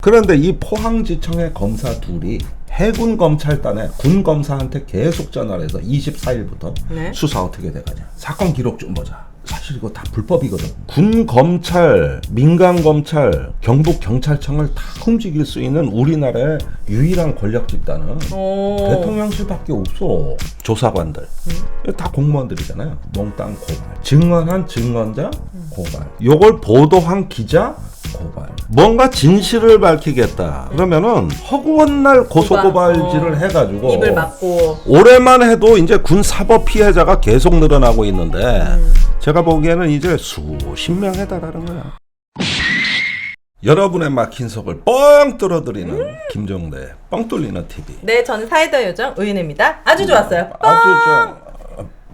그런데 이 포항지청의 검사 둘이 해군 검찰단에 군 검사한테 계속 전화를 해서 24일부터 네. 수사 어떻게 돼가냐, 사건 기록 좀 보자. 사실 이거 다 불법이거든. 군 검찰, 민간 검찰, 경북 경찰청을 다 움직일 수 있는 우리나라의 유일한 권력 집단은 대통령실밖에 없어. 조사관들 다 공무원들이잖아요. 몽땅 고발. 증언한 증언자 고발. 요걸 보도한 기자 고발. 뭔가 진실을 밝히겠다 그러면은 허구한 날 고소고발질을 해가지고 입을 막고. 올해만 해도 이제 군 사법 피해자가 계속 늘어나고 있는데 제가 보기에는 이제 수십 명에 달하는 거야. 여러분의 막힌 속을 뻥 뚫어드리는 김종대 뻥 뚫리는 TV. 네, 저는 사이다 요정 의은입니다. 아주 좋았어요. 아주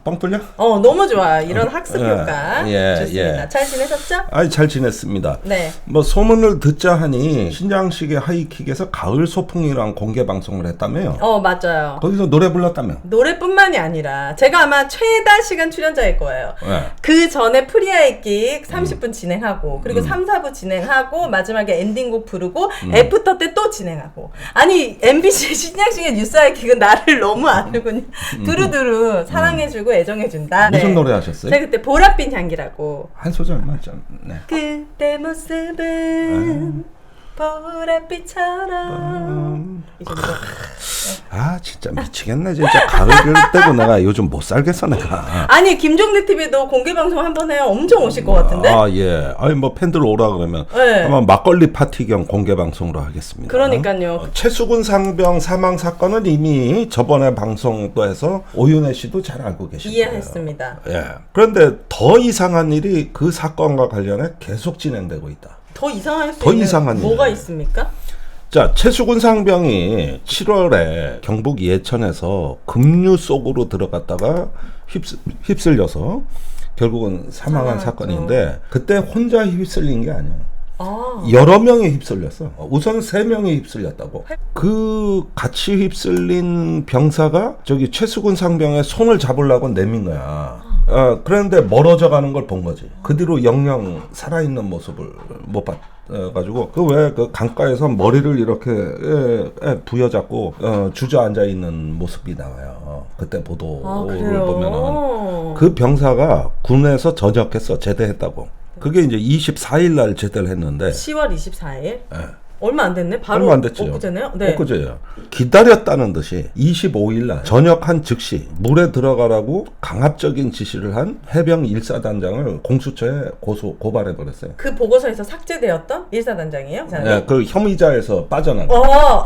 뻥 뚫려? 너무 좋아요. 이런 학습 효과 좋습니다. 예. 잘 지내셨죠? 아니 잘 지냈습니다. 네. 뭐 소문을 듣자 하니 신장식의 하이킥에서 가을 소풍이랑 공개 방송을 했다며요. 맞아요. 거기서 노래 불렀다며. 노래뿐만이 아니라 제가 아마 최다 시간 출연자일 거예요. 네. 그 전에 프리하이킥 30분 진행하고 그리고 3, 4부 진행하고 마지막에 엔딩곡 부르고 애프터 때 또 진행하고. 아니 MBC 신장식의 뉴스 하이킥은 나를 너무 아는군요. 두루두루 사랑해주고 애정해준다. 무슨 네. 노래 하셨어요? 제가 그때 보랏빛 향기라고. 한 소절만 좀. 네. 그때 모습은 보랏빛처럼. 이 정도. 아 진짜 미치겠네 진짜. 가을 때고 내가 요즘 못 살겠어 내가. 아니 김종대 TV도 공개 방송 한번 해요. 엄청 오실 것 같은데. 아 예. 아니 뭐 팬들 오라 그러면 네. 아마 막걸리 파티 겸 공개 방송으로 하겠습니다. 그러니까요. 최수근 상병 사망 사건은 이미 저번에 방송도 해서 오윤혜 씨도 잘 알고 계실 거예요. 이해했습니다. 예. 그런데 더 이상한 일이 그 사건과 관련해 계속 진행되고 있다. 더 이상할 수 더 있는 이상한 뭐가 일이에요. 있습니까? 자, 최수근 상병이 7월에 경북 예천에서 급류 속으로 들어갔다가 휩쓸려서 결국은 사망한 사망했죠. 사건인데 그때 혼자 휩쓸린 게 아니야. 아, 여러 명이 휩쓸렸어. 우선 3명이 휩쓸렸다고. 그 같이 휩쓸린 병사가 저기 최수근 상병의 손을 잡으려고 내민 거야. 그런데 멀어져 가는 걸 본 거지. 그 뒤로 영영 살아있는 모습을 못 봤가지고 그 왜 그 강가에서 머리를 이렇게 부여잡고 주저앉아 있는 모습이 나와요. 그때 보도를 그래요? 보면은 그 병사가 군에서 전역했어. 제대했다고. 그게 이제 24일 날 제대를 했는데 10월 24일? 예. 얼마 안 됐네? 바로 얼마 안 됐죠. 엊그제네요? 네. 엊그제요. 기다렸다는 듯이 25일 날 전역한 즉시 물에 들어가라고 강압적인 지시를 한 해병 1사단장을 공수처에 고발해버렸어요. 그 보고서에서 삭제되었던 일사단장이에요? 이 사람이? 네, 그 혐의자에서 빠져난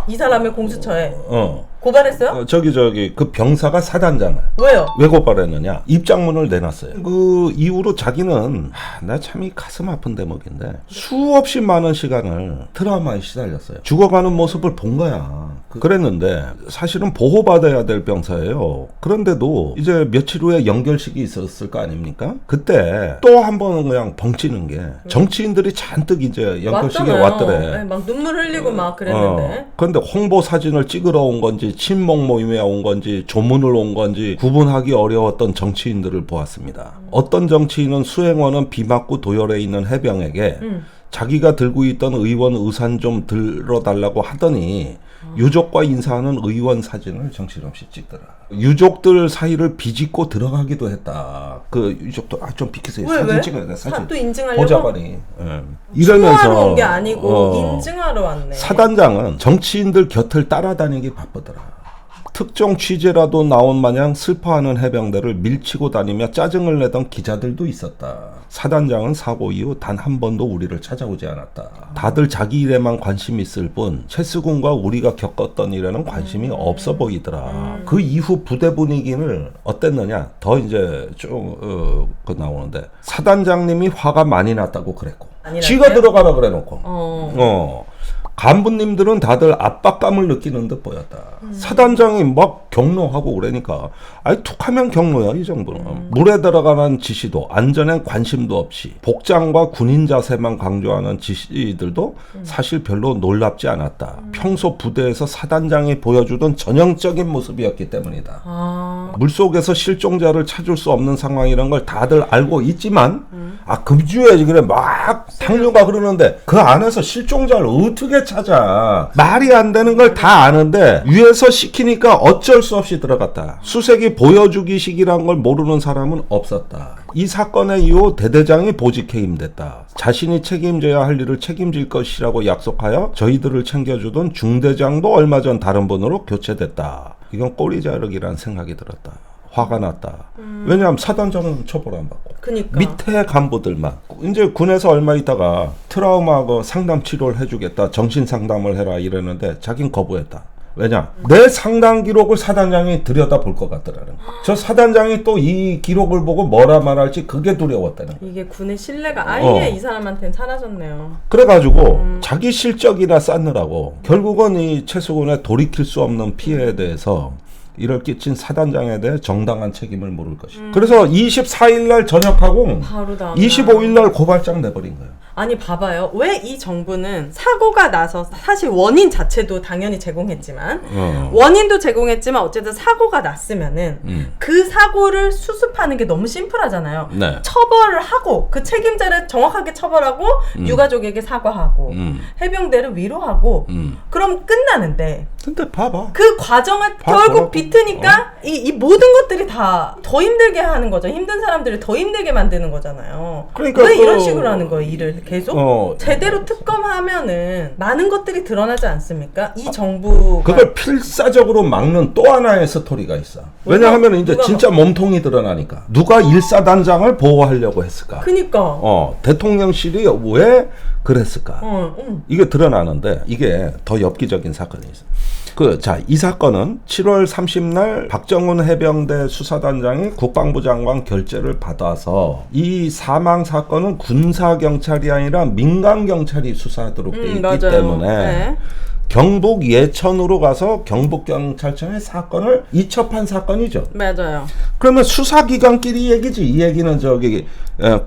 이 사람을 공수처에 어. 고발했어요? 저기 그 병사가 사단장을 왜요? 왜 고발했느냐? 입장문을 내놨어요. 그 이후로 자기는 나 참 이 가슴 아픈 대목인데 수없이 많은 시간을 트라우마에 시달렸어요. 죽어가는 모습을 본 거야. 그랬는데 사실은 보호받아야 될 병사예요. 그런데도 이제 며칠 후에 연결식이 있었을 거 아닙니까? 그때 또 한 번 그냥 벙찌는 게 정치인들이 잔뜩 이제 연결식에 왔잖아요. 왔더래. 네, 막 눈물 흘리고 막 그랬는데. 그런데 홍보 사진을 찍으러 온 건지 친목 모임에 온 건지 조문을 온 건지 구분하기 어려웠던 정치인들을 보았습니다. 어떤 정치인은 수행원은 비 맞고 도열해 있는 해병에게 자기가 들고 있던 의원 의산 좀 들어달라고 하더니 유족과 인사하는 의원 사진을 정신없이 찍더라. 유족들 사이를 비집고 들어가기도 했다. 그 유족들 좀 비키세요. 사진 왜? 찍어야 돼. 사진. 또 인증하려고? 보좌관이. 추모하러 온 게 아니고 인증하러 왔네. 사단장은 정치인들 곁을 따라다니기 바쁘더라. 특정 취재라도 나온 마냥 슬퍼하는 해병대를 밀치고 다니며 짜증을 내던 기자들도 있었다. 사단장은 사고 이후 단 한 번도 우리를 찾아오지 않았다. 다들 자기 일에만 관심이 있을 뿐 최수군과 우리가 겪었던 일에는 관심이 없어 보이더라. 그 이후 부대 분위기는 어땠느냐? 더 이제 좀 나오는데 사단장님이 화가 많이 났다고 그랬고 지가 들어가라 그래놓고 간부님들은 다들 압박감을 느끼는 듯 보였다. 사단장이 막 경로하고 그러니까 아니 툭하면 경로야 이 정도는. 물에 들어가는 지시도 안전에 관심도 없이 복장과 군인 자세만 강조하는 지시들도 사실 별로 놀랍지 않았다. 평소 부대에서 사단장이 보여주던 전형적인 모습이었기 때문이다. 물속에서 실종자를 찾을 수 없는 상황이란 걸 다들 알고 있지만 금주에 그래 막 탕류가 흐르는데 그 안에서 실종자를 어떻게 찾아. 말이 안 되는 걸 다 아는데 위에서 시키니까 어쩔 수 없이 들어갔다. 수색이 보여주기식이란 걸 모르는 사람은 없었다. 이 사건의 이후 대대장이 보직해 임됐다. 자신이 책임져야 할 일을 책임질 것이라고 약속하여 저희들을 챙겨주던 중대장도 얼마 전 다른 분으로 교체됐다. 이건 꼬리 자르기란 생각이 들었다. 화가 났다. 왜냐하면 사단장은 처벌 안 받고 그니까. 밑에 간부들만 이제 군에서 얼마 있다가 트라우마 상담 치료를 해주겠다. 정신 상담을 해라 이랬는데 자긴 거부했다. 왜냐? 내 상담 기록을 사단장이 들여다볼 것 같더라는 거야. 저 사단장이 또 이 기록을 보고 뭐라 말할지 그게 두려웠다는 거야. 이게 군의 신뢰가 아예 이 사람한테는 사라졌네요. 그래가지고 자기 실적이나 쌓느라고 결국은 이 최수근의 돌이킬 수 없는 피해에 대해서 이를 끼친 사단장에 대해 정당한 책임을 물을 것이다. 그래서 24일 날 전역하고 바로 다음 25일 날 고발장 내버린 거예요. 아니 봐봐요. 왜 이 정부는 사고가 나서 사실 원인 자체도 당연히 제공했지만 원인도 제공했지만 어쨌든 사고가 났으면은 그 사고를 수습하는 게 너무 심플하잖아요. 네. 처벌을 하고 그 책임자를 정확하게 처벌하고 유가족에게 사과하고 해병대를 위로하고 그럼 끝나는데 근데 봐봐. 그 과정을 결국 비트니까 이 모든 것들이 다 더 힘들게 하는 거죠. 힘든 사람들을 더 힘들게 만드는 거잖아요. 그러니까 왜 이런 식으로 하는 거예요, 일을 계속? 제대로 어. 특검하면은 많은 것들이 드러나지 않습니까? 이 정부가 그걸 필사적으로 막는 또 하나의 스토리가 있어. 왜냐하면 이제 누가 진짜 몸통이 드러나니까. 누가 일사단장을 보호하려고 했을까? 그니까. 대통령실이 왜 그랬을까? 이게 드러나는데 이게 더 엽기적인 사건이 있어. 이 사건은 7월 30날 박정훈 해병대 수사단장이 국방부 장관 결재를 받아서 이 사망 사건은 군사경찰이 아니라 민간경찰이 수사하도록 돼 있기 맞아요. 때문에 네. 경북 예천으로 가서 경북경찰청에 사건을 이첩한 사건이죠. 맞아요. 그러면 수사기관끼리 얘기지. 이 얘기는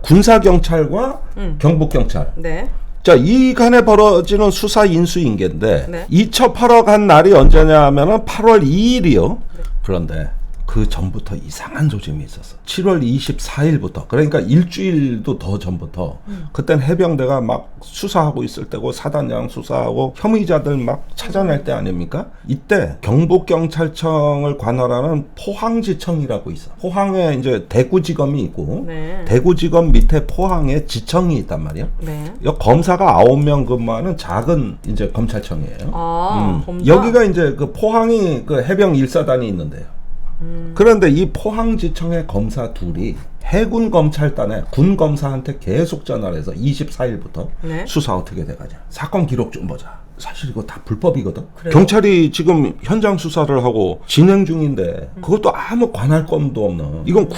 군사경찰과 경북경찰. 네. 자, 이 간에 벌어지는 수사 인수인계인데 네. 이첩하러 간 날이 언제냐 하면은 8월 2일이요. 그런데 그 전부터 이상한 조짐이 있었어. 7월 24일부터 그러니까 일주일도 더 전부터 그땐 해병대가 막 수사하고 있을 때고 사단장 수사하고 혐의자들 막 찾아낼 때 아닙니까? 이때 경북경찰청을 관할하는 포항지청이라고 있어. 포항에 이제 대구지검이 있고 네. 대구지검 밑에 포항에 지청이 있단 말이야. 네. 여 검사가 9명 근무하는 작은 이제 검찰청이에요. 검사? 여기가 이제 그 포항이 그 해병 1사단이 있는데요. 그런데 이 포항지청의 검사 둘이 해군 검찰단에 군 검사한테 계속 전화를 해서 24일부터 네. 수사 어떻게 돼가냐. 사건 기록 좀 보자. 사실 이거 다 불법이거든. 그래요? 경찰이 지금 현장 수사를 하고 진행 중인데 그것도 아무 관할권도 없는. 이건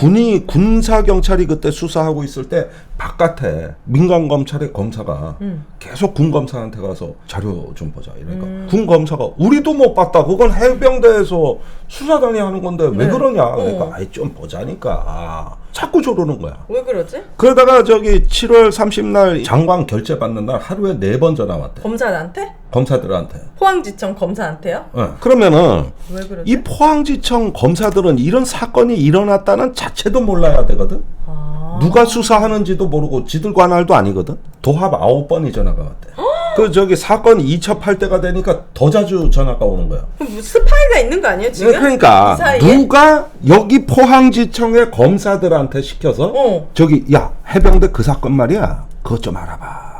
군사경찰이 그때 수사하고 있을 때 바깥에 민간검찰의 검사가 계속 군검사한테 가서 자료 좀 보자 이러니까 군검사가 우리도 못 봤다. 그건 해병대에서 수사단이 하는 건데 왜 네. 그러냐. 그러니까 아이 좀 보자니까. 자꾸 저러는 거야. 왜 그러지? 그러다가 7월 30날 장관 결재 받는 날 하루에 4번 전화 왔대. 검사한테? 검사들한테. 포항지청 검사한테요? 네. 그러면은 왜 그러지? 이 포항지청 검사들은 이런 사건이 일어났다는 자체도 몰라야 되거든. 누가 수사하는지도 모르고 지들 관할도 아니거든. 도합 9번이 전화가 왔대. 사건 이첩할 때가 되니까 더 자주 전화가 오는 거야. 그럼 뭐 스파이가 있는 거 아니에요 지금? 그러니까 이 사이에? 누가 여기 포항지청의 검사들한테 시켜서 야 해병대 그 사건 말이야. 그것 좀 알아봐.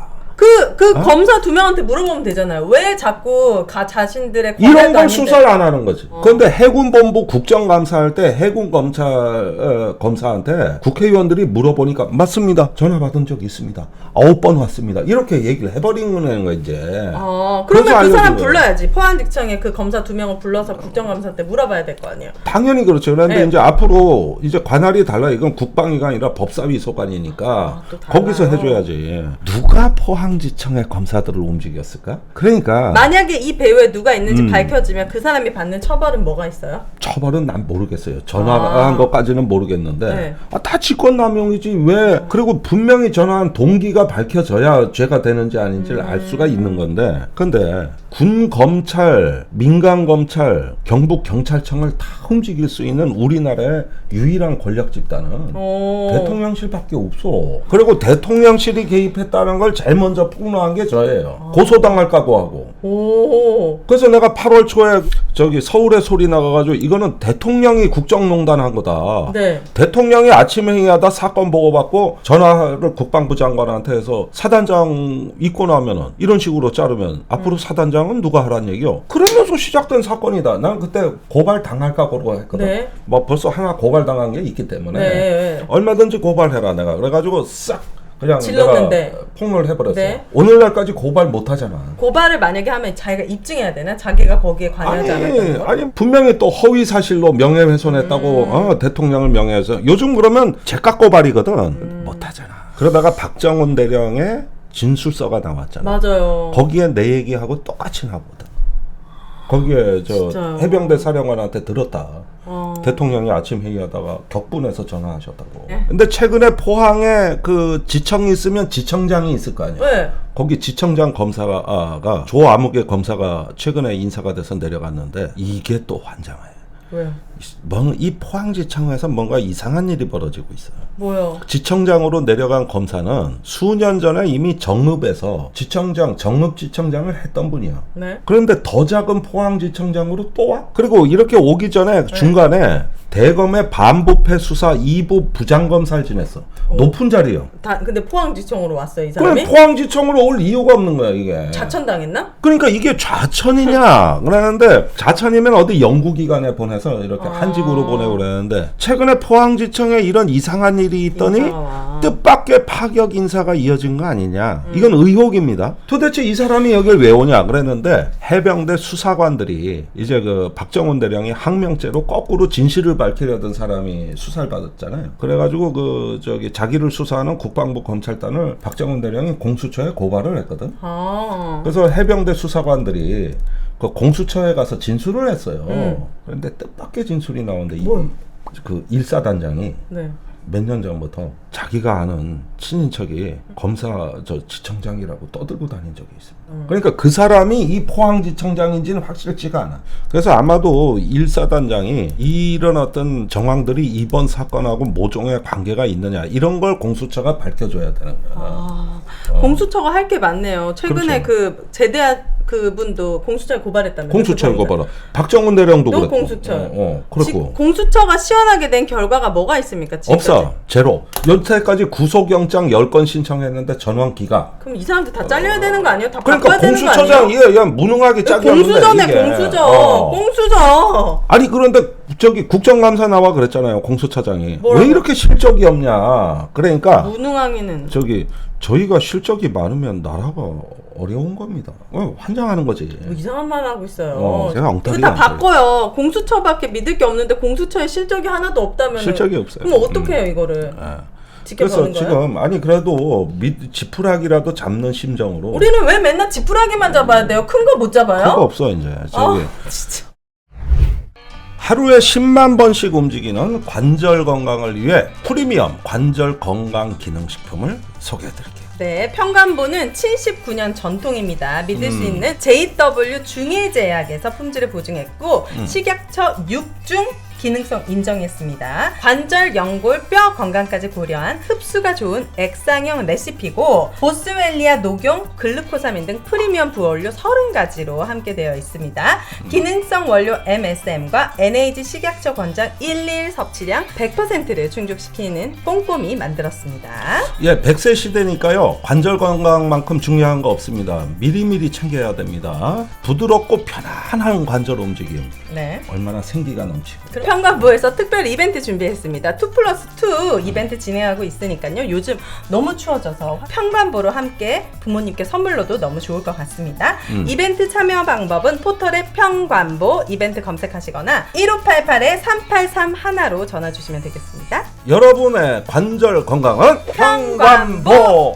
검사 2명한테 물어보면 되잖아요. 왜 자꾸 자신들의 이런 관할도 걸 아닌데. 수사를 안 하는 거지. 그런데 해군본부 국정감사할 때 해군검찰 검사한테 국회의원들이 물어보니까 맞습니다. 전화 받은 적이 있습니다. 9번 왔습니다. 이렇게 얘기를 해버리는 거야 이제. 그러면 그래서 그 사람 알려준 거예요. 불러야지. 포항지청에 그 검사 2명을 불러서 국정감사 때 물어봐야 될 거 아니에요. 당연히 그렇죠. 그런데 네. 이제 앞으로 이제 관할이 달라. 이건 국방위가 아니라 법사위 소관이니까 또 달라요. 거기서 해줘야지. 누가 포항 포항지청의 검사들을 움직였을까? 그러니까 만약에 이 배우에 누가 있는지 밝혀지면 그 사람이 받는 처벌은 뭐가 있어요? 처벌은 난 모르겠어요. 전화한 것까지는 모르겠는데 네. 다 직권남용이지 왜? 그리고 분명히 전화한 동기가 밝혀져야 죄가 되는지 아닌지를 알 수가 있는 건데 근데 군 검찰, 민간 검찰, 경북 경찰청을 다 움직일 수 있는 우리나라의 유일한 권력 집단은 대통령실밖에 없어. 그리고 대통령실이 개입했다는 걸 제일 먼저 폭로한 게 저예요. 고소당할 각오하고. 그래서 내가 8월 초에 저기 서울에 소리 나가가지고 이거는 대통령이 국정농단 한 거다. 네. 대통령이 아침 회의하다 사건 보고받고 전화를 국방부 장관한테 해서 사단장 있고 나면은 이런 식으로 자르면 앞으로 사단장은 누가 하란 얘기요. 그러면서 시작된 사건이다. 난 그때 고발 당할 각오로 했거든. 네. 뭐 벌써 하나 고발 당한 게 있기 때문에 네. 얼마든지 고발해라 내가. 그래가지고 싹 그냥 질렀는데. 내가 폭로를 해버렸어. 네. 오늘날까지 고발 못하잖아. 고발을 만약에 하면 자기가 입증해야 되나? 자기가 거기에 관여하지 않았다는 거? 아니 분명히 또 허위 사실로 명예훼손했다고 대통령을 명예해서 요즘 그러면 제각 고발이거든. 못하잖아. 그러다가 박정훈 대령의 진술서가 나왔잖아. 맞아요. 거기에 내 얘기하고 똑같이 나오거든. 거기에 저 진짜요? 해병대 사령관한테 들었다. 대통령이 아침 회의하다가 격분해서 전화하셨다고. 네? 근데 최근에 포항에 그 지청이 있으면 지청장이 있을 거 아니야. 네. 거기 지청장 검사가 조아무개 검사가 최근에 인사가 돼서 내려갔는데 이게 또 환장해. 왜요? 이 포항지청에서 뭔가 이상한 일이 벌어지고 있어요. 뭐요? 지청장으로 내려간 검사는 수년 전에 이미 정읍에서 정읍지청장을 했던 분이야. 네. 그런데 더 작은 포항지청장으로 또 와? 그리고 이렇게 오기 전에 중간에 대검의 반부패 수사 2부 부장검사를 지냈어. 높은 자리요. 근데 포항지청으로 왔어요, 이 그럼 사람이? 포항지청으로 올 이유가 없는 거야 이게. 자천당했나? 그러니까 이게 좌천이냐 그러는데 좌천이면 어디 연구기관에 보내서 이렇게 한직으로 보내고 그러는데 최근에 포항지청에 이런 이상한 일이 있더니 뜻밖의 파격 인사가 이어진 거 아니냐. 이건 의혹입니다. 도대체 이 사람이 여길 왜 오냐 그랬는데 해병대 수사관들이 이제 그 박정훈 대령이 항명죄로 거꾸로 진실을 밝히려던 사람이 수사를 받았잖아요. 그래가지고 그 저기 자기를 수사하는 국방부 검찰단을 박정훈 대령이 공수처에 고발을 했거든. 그래서 해병대 수사관들이 그 공수처에 가서 진술을 했어요. 그런데 뜻밖의 진술이 나오는데 그 일사단장이 네. 몇 년 전부터 자기가 아는 친인척이 검사 지청장이라고 떠들고 다닌 적이 있습니다. 그러니까 그 사람이 이 포항지청장인지는 확실치가 않아. 그래서 아마도 일사단장이 이런 어떤 정황들이 이번 사건하고 모종의 관계가 있느냐 이런 걸 공수처가 밝혀줘야 되는 거야. 공수처가 할 게 많네요. 최근에 그렇죠. 그 제대한 그분도 공수처에 고발했다면서요? 공수처에 고발을. 박정훈 대령도 또 그랬고. 공수처. 그렇고. 공수처가 시원하게 된 결과가 뭐가 있습니까? 지금까지? 없어. 제로. 여태까지 구속영장 10건 신청했는데 전원 기각. 그럼 이 사람들 다 잘려야 되는 거 아니에요? 다 그러니까 바꿔야 되는 거 공수처장 아니에요? 이게 무능하게 짝이었는데 공수저네 이게. 공수저. 공수저. 아니 그런데 저기 국정감사 나와 그랬잖아요. 공수처장이. 뭐라고? 왜 이렇게 실적이 없냐. 그러니까 무능하기는. 저희가 실적이 많으면 나라가 어려운 겁니다. 환장하는 거지. 뭐 이상한 말 하고 있어요. 제가 엉터리가 이거 다 안 바꿔요. 공수처밖에 믿을 게 없는데 공수처에 실적이 하나도 없다면 실적이 없어요. 그럼 어떻게 해요 이거를? 그래서 지켜보는 거예요? 지금 아니 그래도 지푸라기라도 잡는 심정으로. 우리는 왜 맨날 지푸라기만 잡아야 돼요? 큰 거 못 잡아요? 그거 없어 이제. 저기 진짜. 하루에 10만 번씩 움직이는 관절 건강을 위해 프리미엄 관절 건강 기능식품을 소개해드릴게요. 네, 평간보는 79년 전통입니다. 믿을 수 있는 JW 중해제약에서 품질을 보증했고 식약처 6중 기능성 인정했습니다. 관절, 연골, 뼈 건강까지 고려한 흡수가 좋은 액상형 레시피고 보스웰리아 녹용, 글루코사민 등 프리미엄 부원료 30가지로 함께 되어 있습니다. 기능성 원료 MSM과 NAG 식약처 권장 1일 섭취량 100%를 충족시키는 꼼꼼히 만들었습니다. 예, 100세 시대니까요. 관절 건강만큼 중요한 거 없습니다. 미리미리 챙겨야 됩니다. 부드럽고 편안한 관절 움직임. 네. 얼마나 생기가 넘치고. 평간보에서 특별 이벤트 준비했습니다. 2+2 이벤트 진행하고 있으니까요. 요즘 너무 추워져서 평간보로 함께 부모님께 선물로도 너무 좋을 것 같습니다. 이벤트 참여 방법은 포털에 평관보 이벤트 검색하시거나 1588-3831로 전화 주시면 되겠습니다. 여러분의 관절 건강은 평관보.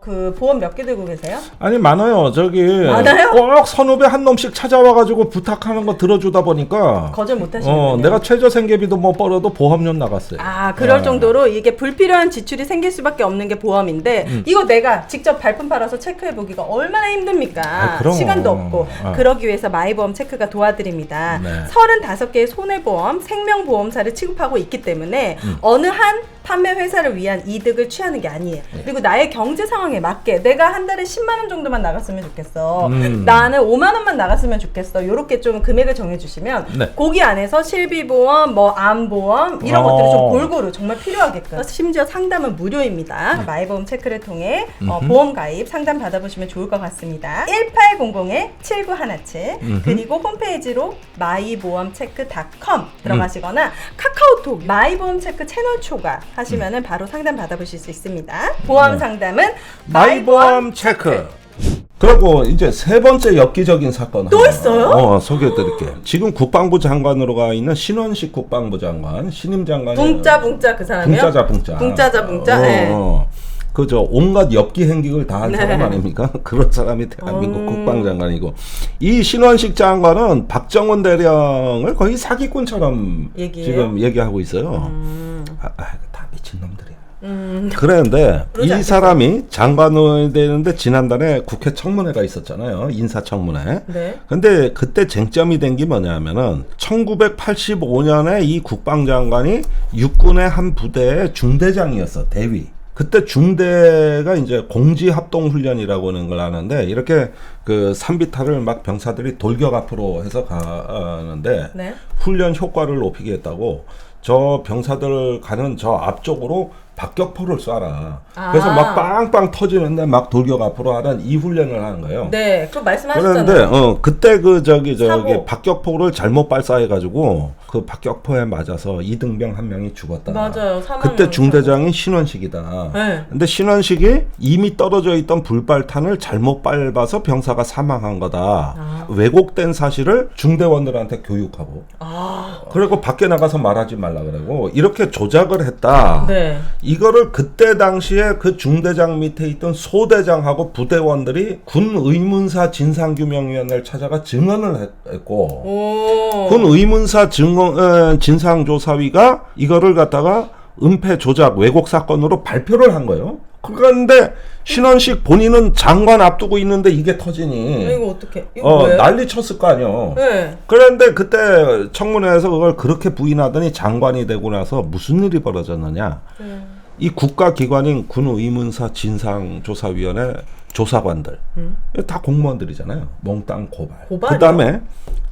그 보험 몇 개 들고 계세요? 아니 많아요. 저기 많아요? 꼭 선후배 한 놈씩 찾아와가지고 부탁하는 거 들어주다 보니까 거절 못 하시는군요. 내가 최저 생계비도 못 벌어도 보험료 나갔어요. 아, 그럴 정도로 이게 불필요한 지출이 생길 수밖에 없는 게 보험인데 이거 내가 직접 발품 팔아서 체크해 보기가 얼마나 힘듭니까? 그럼. 시간도 없고. 그러기 위해서 마이보험 체크가 도와드립니다. 네. 35개의 손해보험, 생명보험사를 취급하고 있기 때문에 어느 한 판매 회사를 위한 이득을 취하는 게 아니에요. 그리고 나의 경제 상황에 맞게 내가 한 달에 10만 원 정도만 나갔으면 좋겠어. 나는 5만 원만 나갔으면 좋겠어. 요렇게 좀 금액을 정해주시면 네. 거기 안에서 실비보험, 뭐 암보험 이런 것들을 좀 골고루 정말 필요하게끔. 심지어 상담은 무료입니다. 마이보험 체크를 통해 보험 가입 상담 받아보시면 좋을 것 같습니다. 1800-7917 그리고 홈페이지로 마이보험체크.com 들어가시거나 카카오톡 마이보험 체크 채널 초과 하시면은 바로 상담 받아보실 수 있습니다. 보험 상담은 마이보험 체크. 그리고 이제 세 번째 엽기적인 사건 또 하나, 있어요? 소개해드릴게요. 지금 국방부 장관으로 가 있는 신원식 국방부 장관, 신임 장관이 붕짜 그 사람이요? 붕짜자. 네. 그저 온갖 엽기 행직을 다 한 네. 사람 아닙니까? 그런 사람이 대한민국 국방장관이고 이 신원식 장관은 박정훈 대령을 거의 사기꾼처럼 지금 얘기하고 있어요. 다 미친놈들이야. 그런데 그러지 이 않겠어요? 사람이 장관이 되는데 지난달에 국회 청문회가 있었잖아요. 인사청문회. 네. 근데 그때 쟁점이 된 게 뭐냐면은 1985년에 이 국방장관이 육군의 한 부대의 중대장이었어. 대위. 그때 중대가 이제 공지합동훈련이라고 하는 걸 아는데 이렇게 그 산비탈을 막 병사들이 돌격 앞으로 해서 가는데 네. 훈련 효과를 높이겠다고 저 병사들 가는 저 앞쪽으로 박격포를 쏴라. 그래서 막 빵빵 터지는데 막 돌격 앞으로 하는 이 훈련을 하는 거예요. 네, 그거 말씀하셨잖아요. 그런데 그때 그 저기 사고. 박격포를 잘못 발사해가지고 그 박격포에 맞아서 이등병 한 명이 죽었다. 맞아요. 그때 중대장이 신원식이다. 네. 근데 신원식이 이미 떨어져 있던 불발탄을 잘못 밟아서 병사가 사망한 거다. 왜곡된 사실을 중대원들한테 교육하고. 그리고 밖에 나가서 말하지 말라 그러고 이렇게 조작을 했다. 네. 이거를 그때 당시에 그 중대장 밑에 있던 소대장하고 부대원들이 군 의문사 진상규명위원회를 찾아가 증언을 했고 군 의문사 진상조사위가 이거를 갖다가 은폐 조작 왜곡 사건으로 발표를 한 거예요. 그런데 신원식 본인은 장관 앞두고 있는데 이게 터지니 이거 어떻게? 이거 뭐예요? 난리 쳤을 거 아니에요. 네. 그런데 그때 청문회에서 그걸 그렇게 부인하더니 장관이 되고 나서 무슨 일이 벌어졌느냐. 이 국가기관인 군의문사 진상조사위원회 조사관들 다 공무원들이잖아요. 몽땅 고발. 고발이요? 그다음에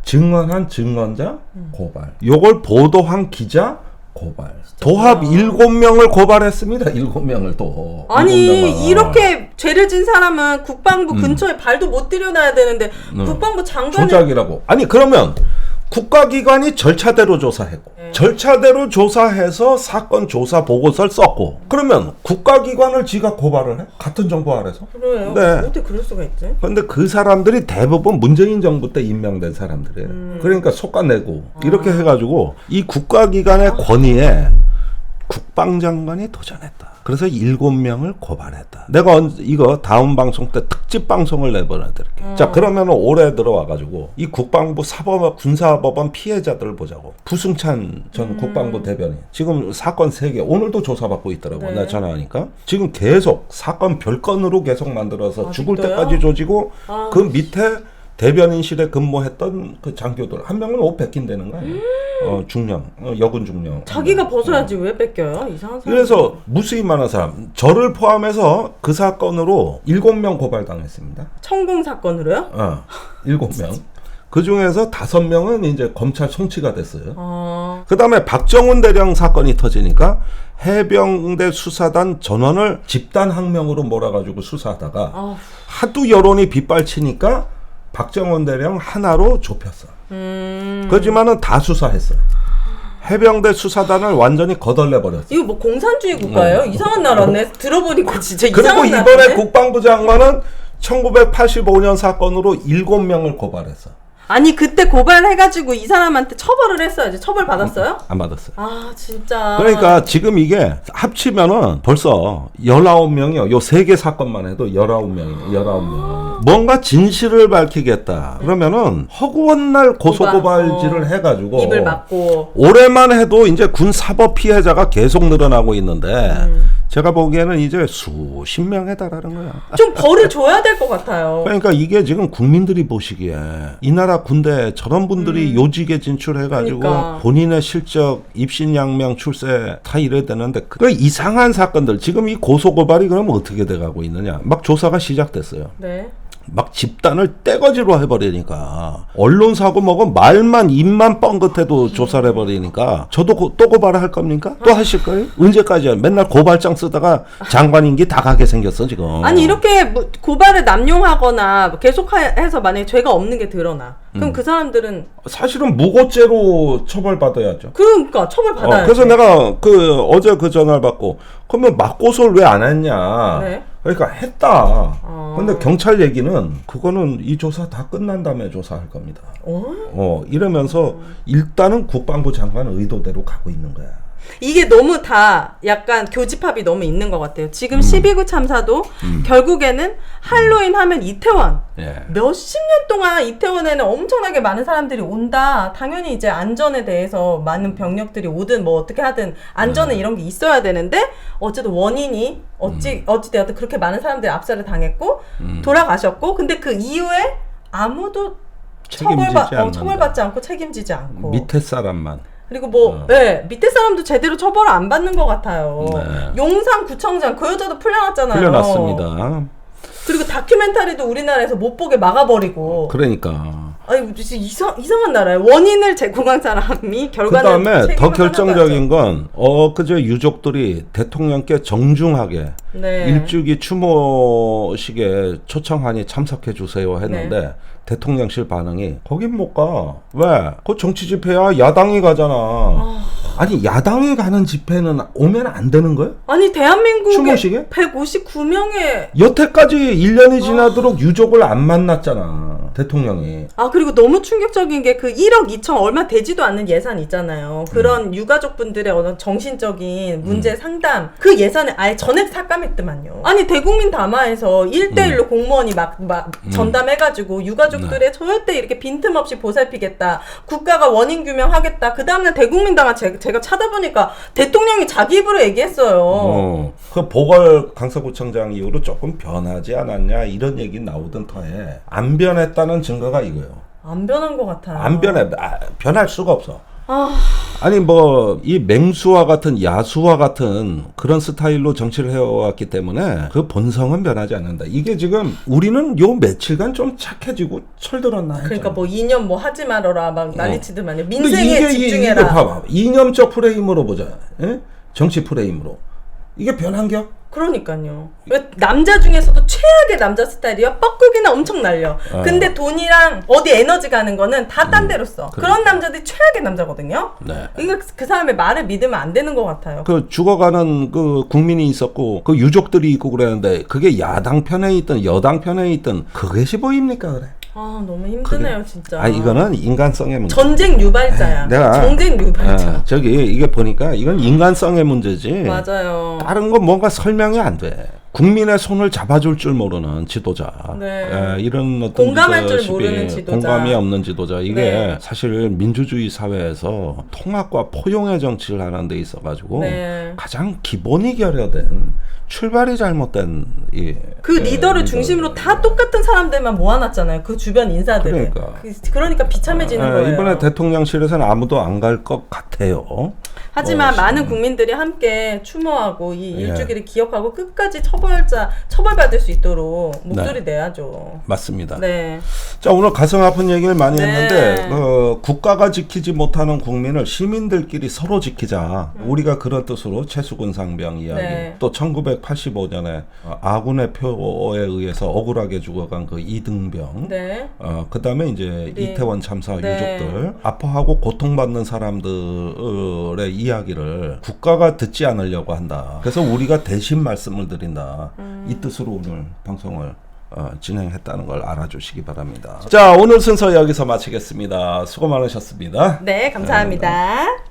증언한 증언자 고발. 요걸 보도한 기자 고발. 도합 7명을 고발했습니다. 7명을 또. 아니 7명을. 이렇게 죄를 진 사람은 국방부 근처에 발도 못 들여놔야 되는데 국방부 장관이 조작이라고. 아니 그러면 국가기관이 절차대로 조사했고 절차대로 조사해서 사건 조사 보고서를 썼고 그러면 국가기관을 지가 고발을 해? 같은 정보 아래서? 그래요. 네. 어떻게 그럴 수가 있지? 근데 그 사람들이 대부분 문재인 정부 때 임명된 사람들이에요. 그러니까 속아내고 이렇게 해가지고 이 국가기관의 권위에 국방장관이 도전했다. 그래서 7명을 고발했다. 내가 이거 다음 방송 때 특집 방송을 내보내드릴게요. 자, 그러면 올해 들어와가지고 이 국방부 군사법원 피해자들을 보자고. 부승찬 전 국방부 대변인. 지금 사건 3개. 오늘도 조사받고 있더라고. 네. 나 전화하니까. 지금 계속 사건 별건으로 계속 만들어서 죽을 진짜요? 때까지 조지고 그 밑에 대변인실에 근무했던 그 장교들 한 명은 옷 뺏긴다는 거야. 중령, 여군 중령. 자기가 벗어야지 왜 뺏겨요? 이상한 사람. 그래서 무수히 많은 사람, 저를 포함해서 그 사건으로 7명 고발당했습니다. 천공 사건으로요? 7명. 그 중에서 5명은 이제 검찰 송치가 됐어요. 아, 그 다음에 박정훈 대령 사건이 터지니까 해병대 수사단 전원을 집단항명으로 몰아가지고 수사하다가 하도 여론이 빗발치니까 박정훈 대령 하나로 좁혔어. 그렇지만은 다 수사했어. 해병대 수사단을 완전히 거덜내버렸어. 이거 뭐 공산주의 국가예요? 이상한 나라네. 들어보니까 진짜 그리고 이상한 이번에 나라네. 국방부 장관은 1985년 사건으로 7명을 고발했어. 아니 그때 고발해가지고 이 사람한테 처벌을 했어야지. 처벌 받았어요? 안 받았어요. 아 진짜. 그러니까 지금 이게 합치면은 벌써 19명이요. 요 3개 사건만 해도 19명이에요. 19명. 뭔가 진실을 밝히겠다. 그러면은 허구한 날 고소고발질을 해가지고 입을 막고 올해만 해도 이제 군 사법 피해자가 계속 늘어나고 있는데 제가 보기에는 이제 수십 명에 달하는 거야. 좀 벌을 줘야 될 것 같아요. 그러니까 이게 지금 국민들이 보시기에 이 나라 군대 저런 분들이 요직에 진출해가지고 그러니까. 본인의 실적, 입신양명, 출세 다 이래야 되는데 그 이상한 사건들 지금 이 고소고발이 그러면 어떻게 돼가고 있느냐. 막 조사가 시작됐어요. 네. 막 집단을 떼거지로 해버리니까 언론사고 뭐고 말만 입만 뻥긋해도 조사를 해버리니까 저도 또 고발을 할 겁니까? 또 하실 거예요? 언제까지야? 맨날 고발장 쓰다가 장관 임기 다 가게 생겼어 지금. 아니 이렇게 고발을 남용하거나 계속해서 만약에 죄가 없는 게 드러나 그럼 그 사람들은 사실은 무고죄로 처벌받아야죠. 그러니까 처벌 받아야지. 그래서 내가 어제 그 전화를 받고 그러면 맞고소를 왜 안 했냐. 네. 그러니까 했다. 근데 경찰 얘기는 그거는 이 조사 다 끝난 다음에 조사할 겁니다. 이러면서 일단은 국방부 장관 의도대로 가고 있는 거야. 이게 너무 다 약간 교집합이 너무 있는 것 같아요. 지금 12구 참사도 결국에는 할로윈 하면 이태원 예. 몇십 년 동안 이태원에는 엄청나게 많은 사람들이 온다. 당연히 이제 안전에 대해서 많은 병력들이 오든 뭐 어떻게 하든 안전은 이런 게 있어야 되는데 어쨌든 원인이 어찌되었든 그렇게 많은 사람들이 압사를 당했고 돌아가셨고 근데 그 이후에 아무도 처벌받지 않고 책임지지 않고 밑에 사람만. 그리고 뭐, 네, 밑에 사람도 제대로 처벌을 안 받는 것 같아요. 네. 용산구청장 그 여자도 풀려났잖아요. 풀려났습니다. 그리고 다큐멘터리도 우리나라에서 못 보게 막아버리고. 그러니까. 아니 진짜 이상한 나라예요. 원인을 제공한 사람이 결과는 그다음에 더 결정적인 건 그저 유족들이 대통령께 정중하게 네. 일주기 추모식에 초청하니 참석해 주세요 했는데 대통령실 반응이 거긴 못 가. 왜? 그 정치 집회야. 야당이 가잖아. 아니 야당이 가는 집회는 오면 안 되는 거야? 아니 대한민국에 추모식에? 159명의 여태까지 1년이 지나도록 유족을 안 만났잖아. 대통령이. 그리고 너무 충격적인 게 그 1억 2천 얼마 되지도 않는 예산 있잖아요. 그런 유가족분들의 어떤 정신적인 문제 상담 그 예산을 아예 전액 삭감했더만요. 아니 대국민 담화에서 1대1로 공무원이 막 전담해가지고 유가족들의 절대 이렇게 빈틈없이 보살피겠다. 국가가 원인 규명하겠다. 그 다음날 대국민 담화 제가 찾아보니까 대통령이 자기 입으로 얘기했어요. 그 보궐 강서구청장 이후로 조금 변하지 않았냐 이런 얘기 나오던 터에 안 변했다는 증거가 이거예요. 안 변한 것 같아요. 안 변해. 변할 수가 없어. 아니 뭐 이 맹수와 같은 야수와 같은 그런 스타일로 정치를 해왔기 때문에 그 본성은 변하지 않는다. 이게 지금 우리는 요 며칠간 좀 착해지고 철들었나 했잖아. 그러니까 뭐 이념 뭐 하지 말아라 막 난리치더만요. 근데 민생에 집중해라. 이게 봐봐. 이념적 프레임으로 보자. 예? 정치 프레임으로. 이게 변한겨? 그러니까요. 남자 중에서도 최악의 남자 스타일이요. 뻐꾸기는 엄청 날려. 근데 돈이랑 어디 에너지 가는 거는 다 딴 데로 써. 그런 남자들이 최악의 남자거든요. 네. 이거 그 사람의 말을 믿으면 안 되는 것 같아요. 그 죽어가는 그 국민이 있었고 그 유족들이 있고 그랬는데 그게 야당 편에 있든 여당 편에 있든 그것이 보입니까 그래? 너무 힘드네요 진짜. 이거는 인간성의 문제. 전쟁 유발자야. 전쟁 유발자. 이게 보니까 이건 인간성의 문제지. 맞아요. 다른 건 뭔가 설명이 안 돼. 국민의 손을 잡아줄 줄 모르는 지도자. 네. 이런 어떤 공감할 줄 모르는 지도자. 공감이 없는 지도자. 이게 네. 사실 민주주의 사회에서 통합과 포용의 정치를 하는 데 있어가지고 네. 가장 기본이 결여된 출발이 잘못된 그 리더를 중심으로 다 똑같은 사람들만 모아놨잖아요. 그 주변 인사들을. 그러니까 비참해지는 거예요. 이번에 대통령실에서는 아무도 안 갈 것 같아요. 하지만 많은 국민들이 함께 추모하고 이 일주기를 기억하고 끝까지 처벌받을 수 있도록 목소리 내야죠. 맞습니다. 네. 자, 오늘 가슴 아픈 얘기를 많이 네. 했는데 국가가 지키지 못하는 국민을 시민들끼리 서로 지키자. 우리가 그런 뜻으로 최수근 상병 이야기. 네. 또 1985년에 아군의 표에 의해서 억울하게 죽어간 그 이등병. 네. 그다음에 이제 이태원 참사 네. 유족들 아파하고 고통받는 사람들의 이야기를 국가가 듣지 않으려고 한다. 그래서 우리가 대신 말씀을 드린다. 이 뜻으로 오늘 방송을 진행했다는 걸 알아주시기 바랍니다. 자, 오늘 순서 여기서 마치겠습니다. 수고 많으셨습니다. 네, 감사합니다.